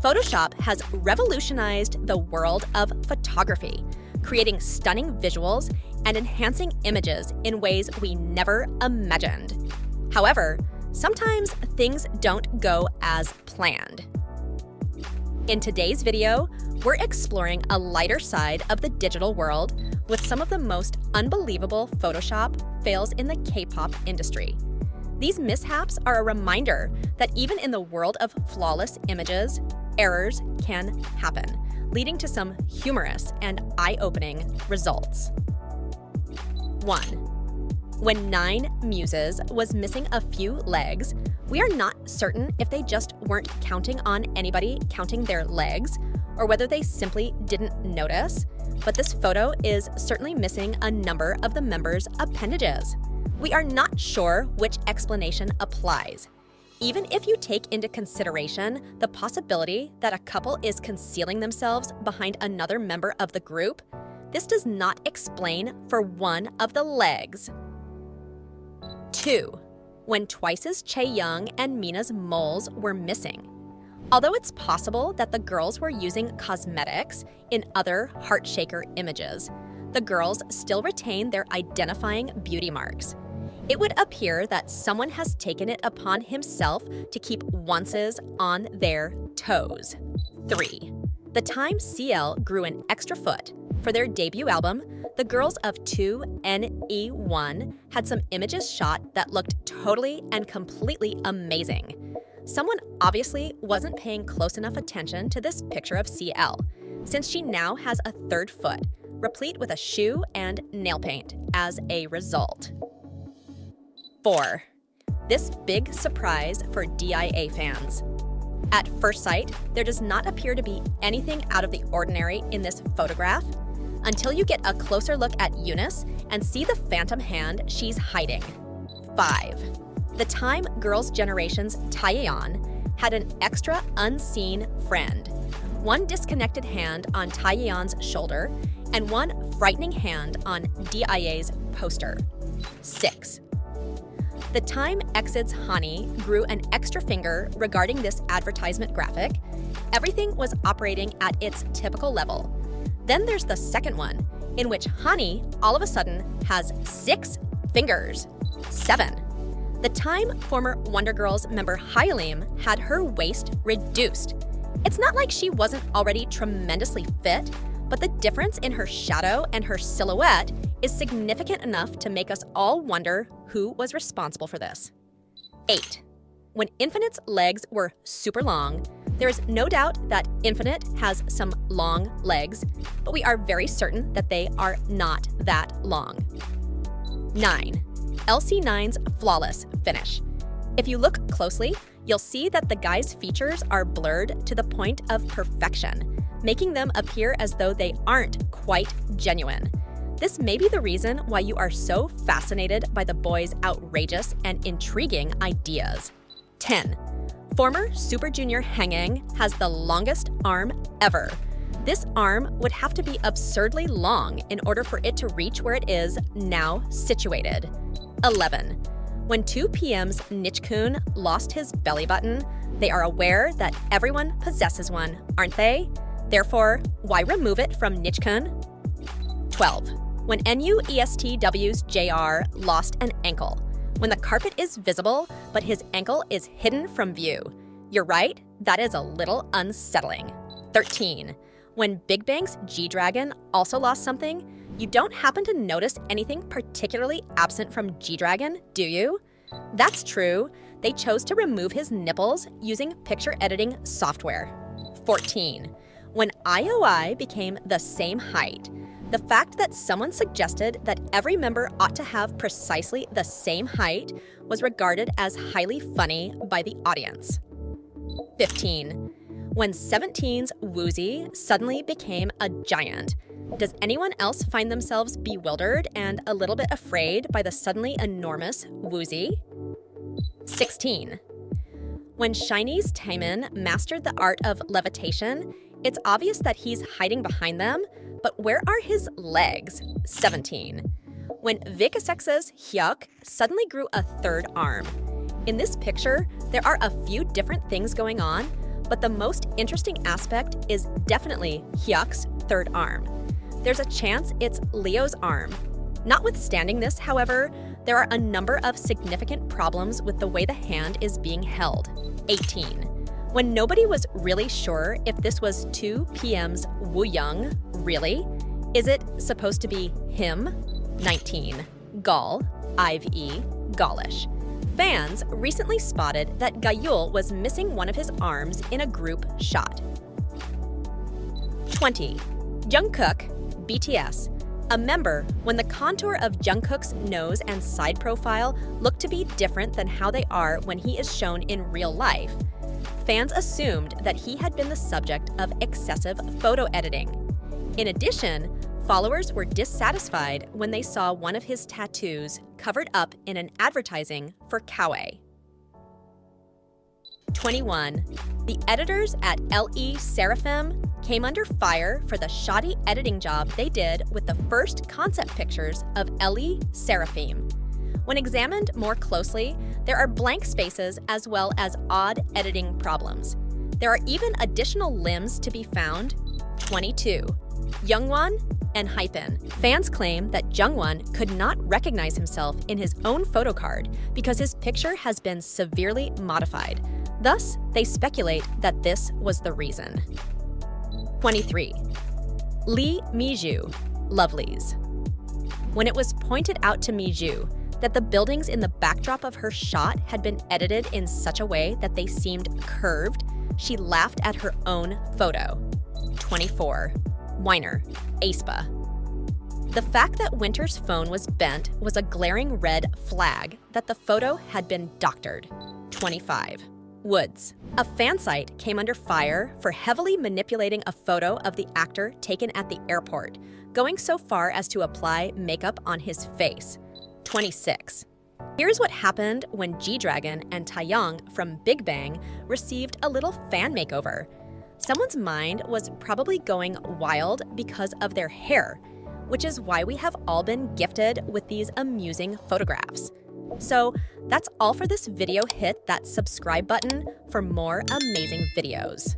Photoshop has revolutionized the world of photography, creating stunning visuals and enhancing images in ways we never imagined. However, sometimes things don't go as planned. In today's video, we're exploring a lighter side of the digital world with some of the most unbelievable Photoshop fails in the K-pop industry. These mishaps are a reminder that even in the world of flawless images, errors can happen, leading to some humorous and eye-opening results. 1. When 9 Muses was missing a few legs, we are not certain if they just weren't counting on anybody counting their legs, or whether they simply didn't notice, but this photo is certainly missing a number of the members' appendages. We are not sure which explanation applies. Even if you take into consideration the possibility that a couple is concealing themselves behind another member of the group, this does not explain for one of the legs. 2. When Twice's Chaeyoung and Mina's moles were missing. Although it's possible that the girls were using cosmetics in other heart-shaker images, the girls still retain their identifying beauty marks. It would appear that someone has taken it upon himself to keep onces on their toes. 3. The time CL grew an extra foot. For their debut album, the girls of 2NE1 had some images shot that looked totally and completely amazing. Someone obviously wasn't paying close enough attention to this picture of CL, since she now has a third foot, replete with a shoe and nail paint as a result. 4. This big surprise for DIA fans. At first sight, there does not appear to be anything out of the ordinary in this photograph until you get a closer look at Eunice and see the phantom hand she's hiding. 5. The Time Girls' Generation's Taeyeon had an extra unseen friend. One disconnected hand on Taeyeon's shoulder and one frightening hand on DIA's poster. 6. The Time Exod's Hani grew an extra finger regarding this advertisement graphic. Everything was operating at its typical level. Then there's the second one, in which Hani all of a sudden has 6 fingers. 7. The Time former Wonder Girls member Hyalim had her waist reduced. It's not like she wasn't already tremendously fit, but the difference in her shadow and her silhouette is significant enough to make us all wonder who was responsible for this. 8. When Infinite's legs were super long, there is no doubt that Infinite has some long legs, but we are very certain that they are not that long. 9. LC9's flawless finish. If you look closely, you'll see that the guy's features are blurred to the point of perfection, making them appear as though they aren't quite genuine. This may be the reason why you are so fascinated by the boy's outrageous and intriguing ideas. 10. Former Super Junior Hanging has the longest arm ever. This arm would have to be absurdly long in order for it to reach where it is now situated. 11. When 2PM's Nichkhun lost his belly button, they are aware that everyone possesses one, aren't they? Therefore, why remove it from Nichkhun? 12. When NUESTW's JR lost an ankle. When the carpet is visible, but his ankle is hidden from view. You're right, that is a little unsettling. 13. When Big Bang's G-Dragon also lost something, you don't happen to notice anything particularly absent from G-Dragon, do you? That's true. They chose to remove his nipples using picture editing software. 14. When IOI became the same height, the fact that someone suggested that every member ought to have precisely the same height was regarded as highly funny by the audience. 15. When 17's Woozy suddenly became a giant, does anyone else find themselves bewildered and a little bit afraid by the suddenly enormous Woozy? 16. When Shiny's Taemin mastered the art of levitation, it's obvious that he's hiding behind them, but where are his legs? 17. When Vikasex's Hyuk suddenly grew a third arm. In this picture, there are a few different things going on, But the most interesting aspect is definitely Hyuk's third arm. There's a chance it's Leo's arm. Notwithstanding this, however, there are a number of significant problems with the way the hand is being held. 18. When nobody was really sure if this was 2PM's Wooyoung, really? Is it supposed to be him? 19. Gall, Ive, Gallish. Fans recently spotted that Gayul was missing one of his arms in a group shot. 20. Jungkook, BTS. A member when the contour of Jungkook's nose and side profile look to be different than how they are when he is shown in real life. Fans assumed that he had been the subject of excessive photo editing. In addition, followers were dissatisfied when they saw one of his tattoos covered up in an advertising for Kawaii. 21. The editors at LE Seraphim came under fire for the shoddy editing job they did with the first concept pictures of LE Seraphim. When examined more closely, there are blank spaces as well as odd editing problems. There are even additional limbs to be found. 22. Jungwon and Hypen. Fans claim that Jungwon could not recognize himself in his own photo card because his picture has been severely modified. Thus, they speculate that this was the reason. 23. Lee Miju, Lovelies. When it was pointed out to Miju that the buildings in the backdrop of her shot had been edited in such a way that they seemed curved, she laughed at her own photo. 24. Weiner, aespa. The fact that Winter's phone was bent was a glaring red flag that the photo had been doctored. 25. Woods. A fan site came under fire for heavily manipulating a photo of the actor taken at the airport, going so far as to apply makeup on his face. 26. Here's what happened when G-Dragon and Taeyong from Big Bang received a little fan makeover. Someone's mind was probably going wild because of their hair, which is why we have all been gifted with these amusing photographs. So that's all for this video. Hit that subscribe button for more amazing videos.